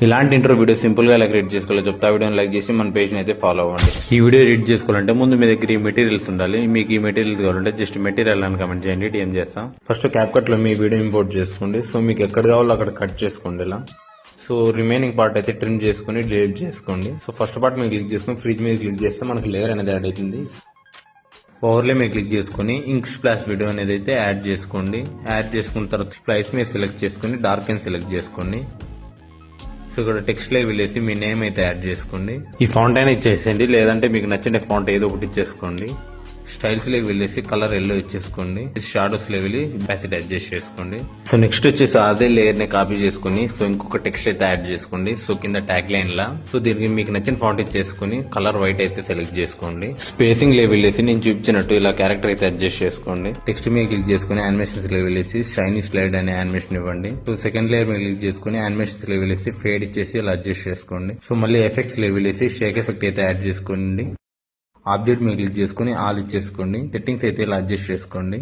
ఇలాంటి intro video simple గా ఎలా క్రియేట్ చేసుకోవాలో చెప్తా. వీడియోని లైక్ చేసి మన పేజ్ అయితే ఫాలో అవ్వండి. ఈ వీడియో ఎడిట్ చేసుకోవాలంటే ముందు మీ దగ్గర ఈ మెటీరియల్స్ ఉండాలి. మీకు ఈ మెటీరియల్స్ కావాలంటే జస్ట్ మెటీరియల్ అని కమెంట్ చేయండి, ఏం చేస్తాం. ఫస్ట్ క్యాప్ కట్ లో మీ వీడియో ఇంపోర్ట్ చేసుకోండి. సో మీకు ఎక్కడ కావాలో అక్కడ కట్ చేసుకోండి ఇలా. సో రిమైనింగ్ పార్ట్ అయితే ట్రిమ్ చేసుకుని డిలీట్ చేసుకోండి. సో ఫస్ట్ పార్ట్ మీద క్లిక్ చేసుకుని ఫ్రిడ్జ్ మీద క్లిక్ చేస్తే మనకు లేయర్ అనేది యాడ్ అవుతుంది. ఓవర్లే మీద క్లిక్ చేసుకుని ఇంక్ స్ప్లాష్ వీడియో అనేది అయితే యాడ్ చేసుకోండి. యాడ్ చేసుకున్న తర్వాత స్ప్లైస్ మీద సెలెక్ట్ చేసుకుని డార్క్ అండ్ సెలెక్ట్ చేసుకోండి. సో ఇక్కడ టెక్స్ట్ లో వెళ్ళేసి మీ నేమ్ అయితే యాడ్ చేసుకోండి. ఈ ఫాంట్ అయినా ఇచ్చేసేయండి, లేదంటే మీకు నచ్చిన ఫాంట్ ఏదో ఒకటి ఇచ్చేసుకోండి. స్టైల్స్ లోకి వెళ్ళేసి కలర్ ఎల్లో ఇచ్చేసుకోండి. షాడోస్ లో వెళ్ళి బ్యాసిట్ అడ్జస్ట్ చేసుకోండి. సో నెక్స్ట్ వచ్చేసి అదే లేయర్ ని కాపీ చేసుకుని సో ఇంకొక టెక్స్ట్ అయితే యాడ్ చేసుకోండి. సో కింద ట్యాగ్ లైన్ లా సో దీనికి మీకు నచ్చిన ఫాంట్ ఇచ్చేసుకుని కలర్ వైట్ అయితే సెలెక్ట్ చేసుకోండి. స్పేసింగ్ లో వెళ్ళేసి నేను చూపించినట్టు ఇలా క్యారెక్టర్ అయితే అడ్జస్ట్ చేసుకోండి. టెక్స్ట్ మీద క్లిక్ చేసుకుని యానిమేషన్స్ లో వెళ్ళేసి షైనీ స్లైడ్ అనే యానిమేషన్ ఇవ్వండి. సో సెకండ్ లేయర్ మీద క్లిక్ చేసుకుని యానిమేషన్స్ లో వెళ్ళేసి ఫేడ్ ఇచ్చేసి ఇలా అడ్జస్ట్ చేసుకోండి. సో మళ్ళీ ఎఫెక్ట్స్ లో వెళ్ళేసి షేక్ ఎఫెక్ట్ అయితే యాడ్ చేసుకోండి. ఆబ్జెక్ట్ మీద క్లిక్ చేసుకుని ఆల్ ఇచ్చేసుకోండి. సెట్టింగ్స్ అయితే ఇలా అడ్జస్ట్ చేసుకోండి.